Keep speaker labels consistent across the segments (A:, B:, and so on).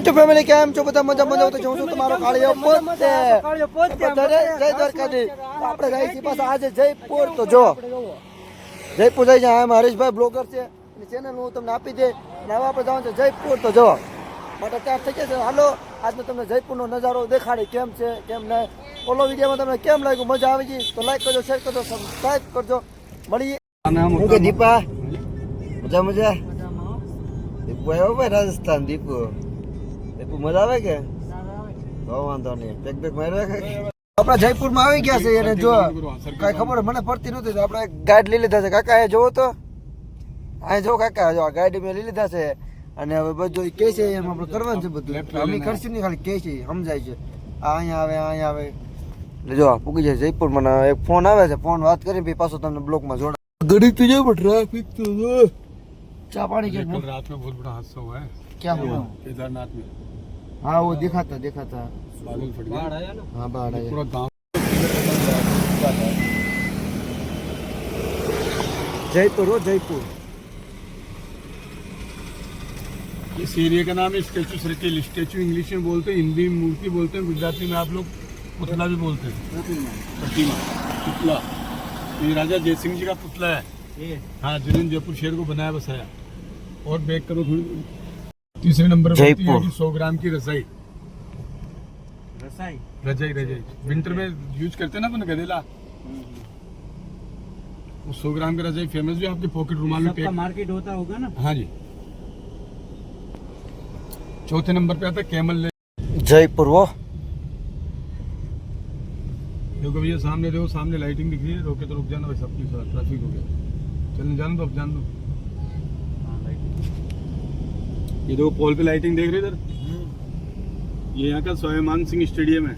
A: તો ફેમિલી કેમ છો બધા મજા મજા તો જોઉં છું તમારો કાળિયો પોતે જય દ્વારકાધી આપણે જાય છે પાછા આજે જયપુર તો જો જયપુર જાય છે આમ હરીશભાઈ બ્લોગર છે એની ચેનલ હું તમને આપી દે અને હવે આપણે જવાનું છે જયપુર તો જો માટે તૈયાર થઈ જશે હાલો આજનો તમને જયપુરનો નજારો દેખાડી કેમ છે કેમ નહીં ઓલો વિડીયોમાં તમને કેમ લાગ્યું મજા આવી ગઈ તો લાઈક કરજો શેર કરજો સબસ્ક્રાઇબ કરજો મળીએ હું કે દીપા મજા મજા દીપુ આવ્યો ભાઈ રાજસ્થાન દીપુ મજા આવે કે વાંધો નહીં પેક પેક માર્યો આપણા જયપુરમાં આવી ગયા છે અને જો કઈ ખબર મને પડતી નથી આપણે ગાઈડ લઈ લીધા છે કાકા એ જોવો તો આ જો કાકા જો ગાઈડ મેં લઈ લીધા છે અને હવે બધું કે છે એમ આપણે કરવાનું છે બધું અમે કરશું નહીં ખાલી કે છે સમજાય છે અહીંયા આવે એટલે જો પૂગી જાય જયપુર મને એક ફોન આવે છે ફોન વાત કરી પછી પાછો તમને બ્લોકમાં જોડા ગડી તો જાય પણ ટ્રાફિક તો चा पानी के
B: रात में बहुत बड़ा हादसा हुआ है।
A: क्या हुआ?
B: केदारनाथ में।
A: हाँ वो देखा था
B: बादल फट गया।
A: बाढ़ आया ना? हाँ बाढ़ आया
B: पूरा गांव।
A: जयपुर हो जयपुर
B: इस एरिया का नाम है स्टेचू सर्किल। स्टेचू इंग्लिश में बोलते हैं, हिंदी में मूर्ति बोलते हैं, गुजराती में आप लोग पुतला भी बोलते हैं। प्रतिमा पुतला ये राजा जयसिंह जी का पुतला है। हाँ जिन्होंने जयपुर शहर को बनाया बसाया। और बैक करो थोड़ी तीसरे नंबर पर 100 ग्राम की रजाई रजाई विंटर में यूज करते हैं ना अपन गदेला। वो 100 ग्राम का रजाई फेमस भी आपके पॉकेट रुमाल में पैक
C: मार्केट होता होगा ना।
B: हाँ जी। चौथे नंबर पे आता है कैमल
A: जयपुर वो
B: देखो भैया सामने देखो सामने लाइटिंग दिख रही है रोके तो रुक जाना भाई सबकी ट्रैफिक हो गया चलने जान दो अब जान दो। ये देखो पोल पे लाइटिंग देख रहे इधर ये यहाँ का सोएमान सिंह स्टेडियम है।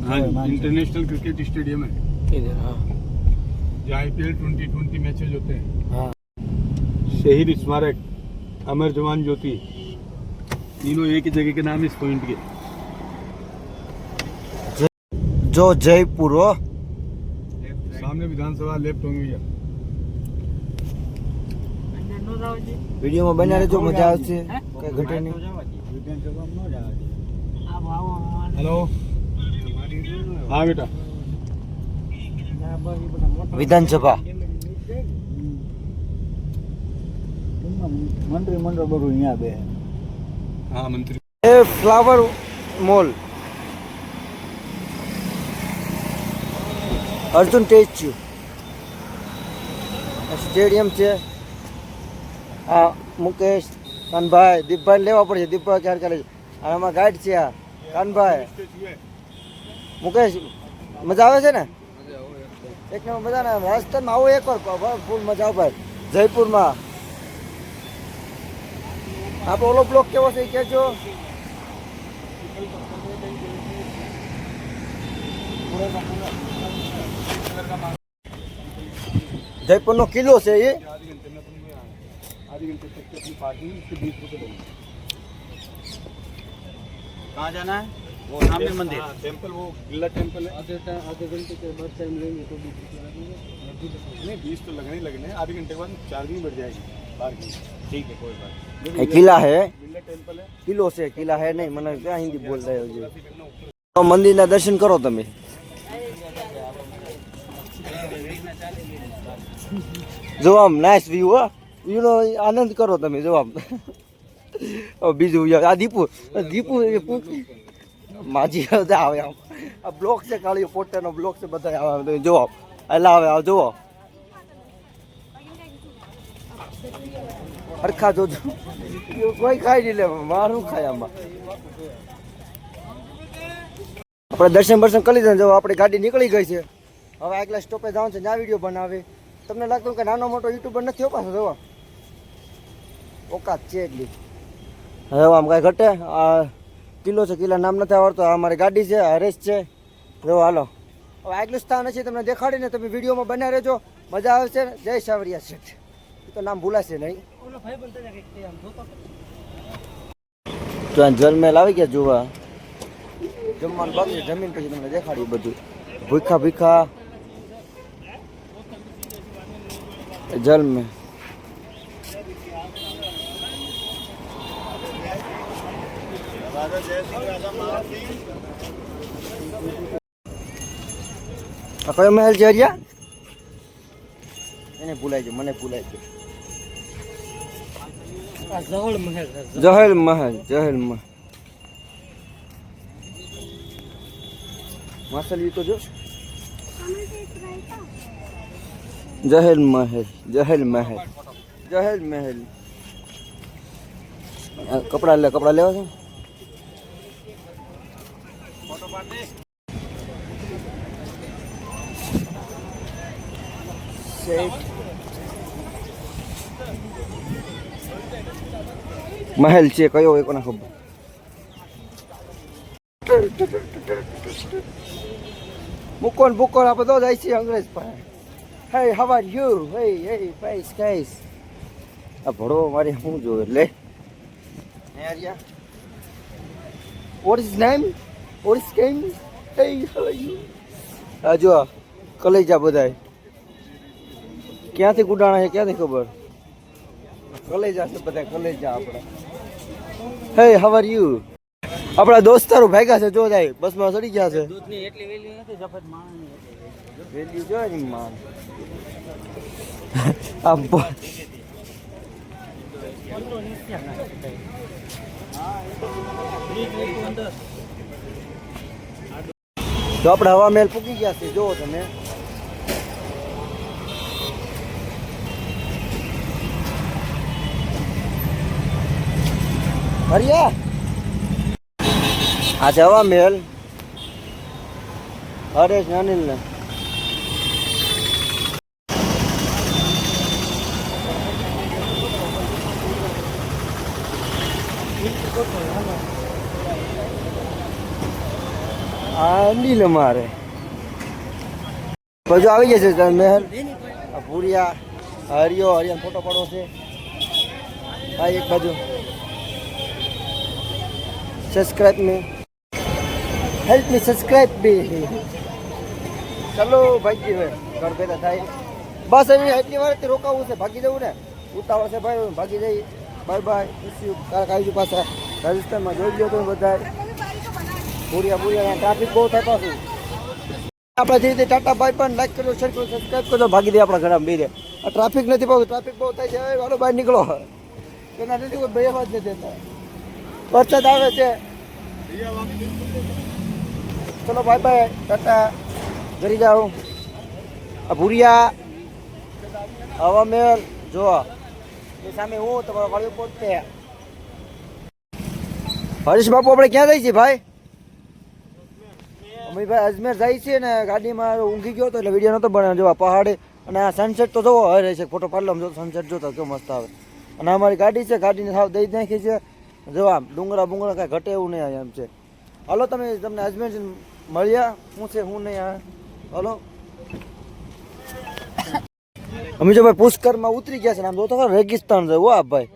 B: हाँ इंटरनेशनल क्रिकेट स्टेडियम है जहाँ IPL 2020 मैचेज होते हैं। शहीद स्मारक अमर जवान ज्योति तीनों एक ही जगह के नाम इस पॉइंट के।
A: जो जयपुर हो
B: सामने विधानसभा लेफ्ट होंगे भैया।
A: वीडियो में बना रहे जो मजा આવશે કઈ ઘટે નહીં।
B: हेलो हाँ बेटा
A: વિધાનસભા
C: મંત્રી મંડળ બધું અહીંયા બે
B: हाँ मंत्री
A: એ flower mall Arjun statue stadium છે। આ મુકેશ કાનભાઈ દીપભાઈ લેવા પડશે દીપભાઈ ક્યારે કરે અને આમાં ગાઈડ છે આ કાનભાઈ મુકેશ મજા આવે છે ને એક નંબર મજા ને રાજસ્થાનમાં આવો એકવાર ફૂલ મજા આવે ભાઈ જયપુરમાં। આપણે ઓલો બ્લોક કેવો છે એ કહેજો। जयपुर नो किलो से ये
B: आधे घंटे तक की अपनी पार्किंग उसके 20 रुपए देंगे।
C: कहाँ जाना है? वो सामने मंदिर
B: टेम्पल वो गिल्ला टेम्पल है।
C: आधे घंटे के बाद टाइम लेंगे तो 20
B: नहीं 20 तो लगने आधे घंटे के बाद चार्जिंग बढ़ जाएगी पार्किंग। ठीक है कोई बात
A: ये किला है
B: गिल्ला टेम्पल है
A: किलो से किला है नहीं मैंने क्या हिंदी बोल रहे हो जी। तो मंदिर ना दर्शन करो तमे जो आम नाइस व्यू हो व्यू नो आनंद करो तमे जो आम बीजू आ दीपू दीपू माजी આવે આમ આ બ્લોક છે કાળિયો પોટેનો બ્લોક છે બધા આવે જો એલા આવે આવ જો હરખા જો કોઈ ખાઈ નહીં લે મારું ખાય આમાં। આપણે દર્શન બર્શન કરી લીધા જો આપણી ગાડી નીકળી ગઈ છે હવે આગલા સ્ટોપે જવાનું છે ત્યાં વિડીયો બનાવે। તમને લાગતું કે નાનો મોટો યુટ્યુબર નથી હો પાછો જોવા ઓકાત છે એટલી હવે આમ કાંઈ ઘટે આ કિલ્લો છે કિલ્લા નામ નથી આવડતો આ અમારી ગાડી છે હરેશ છે જો હાલો હવે આગલું સ્થાન છે તમને દેખાડીને તમે વિડીયોમાં બન્યા રહેજો મજા આવશે। જય સાવરિયા શેઠ એ તો નામ ભૂલાશે નહીં। તો જલમેલ આવી ગયા જોવા જમવાનું બાકી જમીન પછી તમને દેખાડ્યું બધું ભૂખા ભીખા जल में આ કયો મહેલ છે હરિયા? એને ભૂલાઈ ગયો, મને ભૂલાઈ ગયો.
C: જહલ મહેલ
A: જહેલ મહેલ, જહેલ મહેલ. માસલી તો જો જહેલ મહેલ, જહેલ મહેલ, જહેલ મહેલ. કપડા લેવા છે. મહેલ છે કયો એ કોને ખબર. મુકોન બુકોન આપણે તો જાય છે અંગ્રેજ પાસે. હે હાઉ આર યુ? હે હે ગાઈસ ગાઈસ. આ ભડો મારી શું જોવે લે યાર. What is name? What is કેમ? હે હાઉ આર યુ? આ જો કલેજા બધાય ક્યાંથી ગુડાણા છે ક્યાંથી ખબર. કલેજા છે બધા કલેજા આપણા. હે હાઉ આર યુ? આપણા દોસ્તારો ભાગ્યા છે જો જાય બસમાં ચડી ગયા છે.
C: દૂધની એટલી વેલ્યુ નથી જફત માણસની
A: વેલ્યુ જો ને માન આ તો આપણે હવા મહેલ પૂકી ગયા છે જોવો તમે. હરિયા આ છે હવા મહેલ. હરેશ ને અનિલ ને અનિલ અમારે બધું આવી જશે મહેલ. ભૂરિયા હરિયો હરિયા ફોટો પડવો છે. હા એક બાજુ સબસ્ક્રાઇબ મી, હેલ્પ મી સબસ્ક્રાઇબ બી. ચલો ભાઈ હવે ઘર ભેગા થાય બસ. એવી એટલી વાર રોકાવું છે, ભાગી જવું ને ઉતાવળ છે ભાઈ, ભાગી જઈ. Bye bye. કારક આવી પાછા રાજસ્થાનમાં જોઈ લો તમે બધા. ભૂરિયા ટ્રાફિક બહુ થતો છે. આપણે જે રીતે ટાટા ભાઈ પણ લાઈક કરો, શેર કરો, સબસ્ક્રાઈબ કરો, ભાગી દે આપણા ઘરમાં બે. આ ટ્રાફિક નથી પાડતું, ટ્રાફિક બહુ થાય છે. હવે વાલો બહાર નીકળો. એના નથી કોઈ બે વાત નથી દેતા. વરસાદ આવે છે. ચલો બાય બાય, ટાટા, ઘરે જાઓ. આ ભૂરિયા હવા મહેલ જો એ સામે હું તમારો વાળો પોતે. હરીશ બાપુ આપણે ક્યાં જઈએ છીએ ભાઈ? અમે ભાઈ અજમેર જાય છે ને ગાડીમાં ઊંઘી ગયો હતો એટલે વિડીયો નતો બનાવ્યો. જોવા પહાડે અને આ સનસેટ તો જોવો હરે છે. ફોટો પાડલો જો સનસેટ જોતો કેવો મસ્ત આવે. અને અમારી ગાડી છે, ગાડીને સાવ દઈ નાખી છે. જોવા ડુંગરા બુંગરા કાંઈ ઘટે એવું નહીં એમ છે. હાલો તમને અજમેર મળ્યા શું છે શું નહીં. હાલો અમે જો ભાઈ પુષ્કરમાં ઉતરી ગયા છે ને આમ જોતો ખરો રેગિસ્તાન છે. હો ભાઈ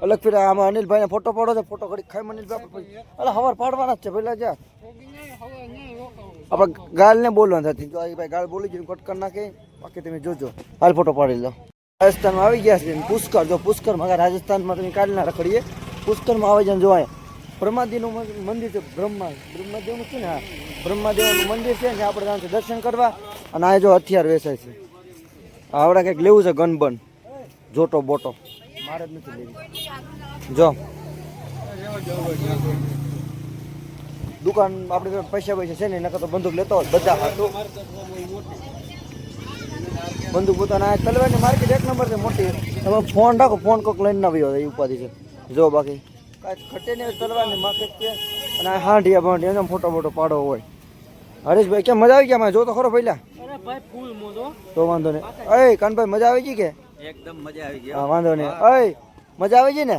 A: અલગ ફિર આમાં અનિલભાઈને ફોટો પાડો છે. ફોટો ઘડી ખાઈ અનિલભાઈ એટલે હવાર પાડવાના જ છે પહેલાં જા. આપણે ગાલને બોલવાની થતી જો ભાઈ ગાળ બોલી ગઈ કટ કરી નાખે. બાકી તમે જોજો. હાલ ફોટો પાડી લો. રાજસ્થાનમાં આવી ગયા છે પુષ્કર. જો પુષ્કરમાં રાજસ્થાનમાં તમે કાઢી ના રખડીએ. પુષ્કરમાં આવે છે જોવાય. બ્રહ્માદેવનું મંદિર છે. બ્રહ્માદેવનું છે ને હા બ્રહ્માદેવનું મંદિર છે ને આપણે જવાનું છે દર્શન કરવા. અને આ જો હથિયાર વેચાય છે. આવડે કંઈક લેવું છે ગન બન જોટો બોટો. મારે જ નથી લેવી. જો દુકાન આપણે પૈસા છે ને નકર તો બંદૂક લેતો હોય બધા હાથો. બંદૂક પોતાના તલવારની માર્કેટ એક નંબર છે મોટી. તમે ફોન રાખો, ફોન કોઈક લઈને ના આવ્યો એ ઉપાધિ છે. જો બાકી કાંઈ ઘટે નહીં. તલવારની માર્કેટ છે અને આ હાંડિયા ભાંડિયા એનો ફોટો મોટો પાડો હોય. હરીશભાઈ કેમ મજા આવી ગયા? મેં જો તો ખરો પહેલા તો વાંધો નહીં. અય કાનભાઈ મજા આવી ગઈ કે?
C: એકદમ મજા આવી ગઈ.
A: હા વાંધો નહીં. અય મજા આવી ગઈ ને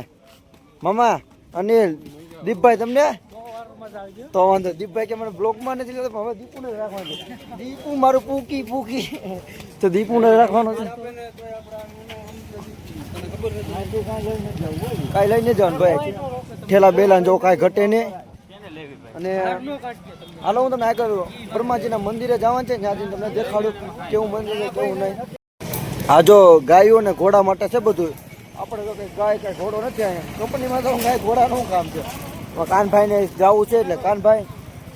A: મામા અનિલ દીપભાઈ તમને? તો વાંધો. દીપભાઈ કે મને બ્લોગમાં નથી લેતો હવે દીપુને રાખવાનું છે. દીપુ મારું પૂકી પૂકી તો દીપુને રાખવાનું છે. કાંઈ લઈને જવાનું ભાઈ. ઠેલા બેલા જો કાંઈ ઘટે નહીં. અને હાલો હું તમને આ કરું બ્રહ્માજીના મંદિરે જવાનું છે. ત્યાંથી તમને દેખાડું કેવું મંદિર છે કેવું નહીં. આ જો ગાયો ને ઘોડા માટે છે બધું. આપણે તો કંઈ ગાય કાંઈ ઘોડો નથી અહીંયા કંપનીમાં તો ગાય ઘોડાનું કામ છે. કાનભાઈ ને જવું છે એટલે કાનભાઈ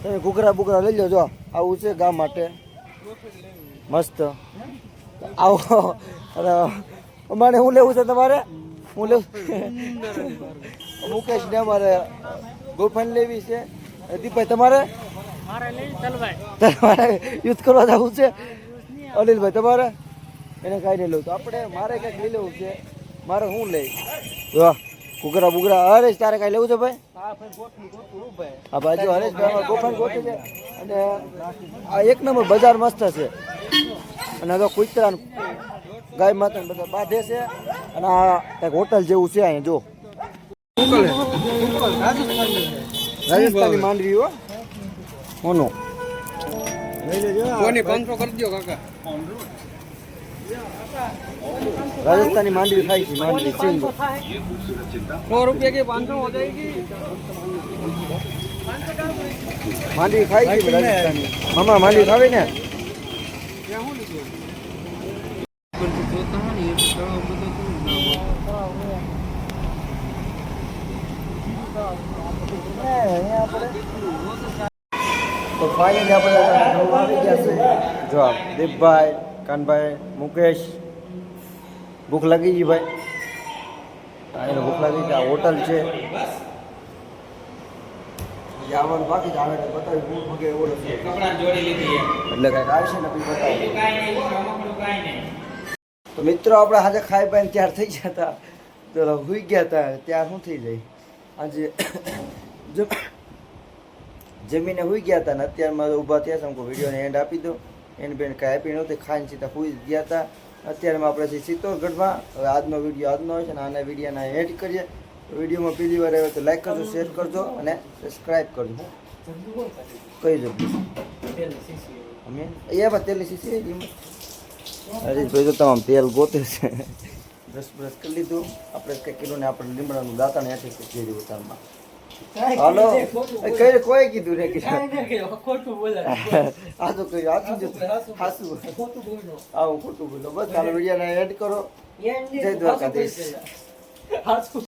A: તમે ઘૂઘરા બુઘરા લઈ લો. જો આવું છે ગામ માટે મસ્ત. આવો અને અમારે શું લેવું છે તમારે? હું લેવું મુકેશ ને અમારે ગોફન લેવી છે. દીપભાઈ તમારે તમારે યુદ્ધ કરવા જવું છે. અનિલભાઈ તમારે એને કાંઈ નહીં લેવું તો આપણે મારે કંઈક લઈ લેવું છે. મારે શું લઈ વાહ ઘૂઘરા બુઘરા. હરેશ તારે કાંઈ લેવું છે ભાઈ? હા ભાઈ જો હરેશભાઈ ગોફન ગોઠવી છે અને આ એક નંબર બજાર મસ્ત છે. અને હવે કુતરા ગાય માતા બધા બાંધે છે અને આ કંઈક હોટલ જેવું છે અહીંયા જો રાજસ્થાની માંડવી હો ઓનો
B: કોને 500 કરી દો કાકા.
A: રાજસ્થાની માંડવી ખાઈ છે. માંડવી સિંગ
C: 100 रुपये के 500 हो जाएगी।
A: માંડવી ખાઈ છે રાજસ્થાની. મામા માંડવી ખાવી ને તો ફાઇનલી આપણે આવી ગયા છે. જો દીપભાઈ કાનભાઈ મુકેશ ભૂખ લાગી ગઈ ભાઈ. એને ભૂખ લાગી ગઈ. આ હોટલ છે આવવાનું બાકી જ આવે ને બતાવી ભૂખ વગેરે એવો નથી એટલે કાંઈક આવશે ને પછી બતાવી. તો મિત્રો આપણે આજે ખાઈ પાઈને ત્યાર થઈ ગયા હતા તો સુઈ ગયા હતા. ત્યાર શું થઈ જાય આજે જમીને સુઈ ગયા હતા ને અત્યારમાં ઊભા થયા છે. વિડીયોને એન્ડ આપી દો. એને બેન કાંઈ આપી નહોતી ખાઈને સીધા સુઈ ગયા હતા. અત્યારમાં આપણે છીએ ચિત્તોડગઢમાં. હવે આજનો વિડીયો આજનો હોય છે ને આના વિડીયોના એડ કરીએ. વિડીયોમાં પહેલી વાર આવ્યો તો લાઈક કરજો, શેર કરજો અને સબસ્ક્રાઈબ કરજો. કઈ જગ્યાએ અમે અહીંયા તેલની શીશી હરીશભાઈ તો તમામ તેલ ગોતે છે. બ્રશ કરી લીધું આપણે કંઈક કિલોને આપણે લીમડાનું દાંતણ હેઠે કીધું ઉતારમાં. હાલો કઈ કોઈ કીધું ને
C: ખોટું બોલે
A: આ તો કહ્યું હાથું જતું હાસું આવું ખોટું બોલો. બસ ચાલો વિડીયોને એડ કરો. જય દ્વારકાધીશ.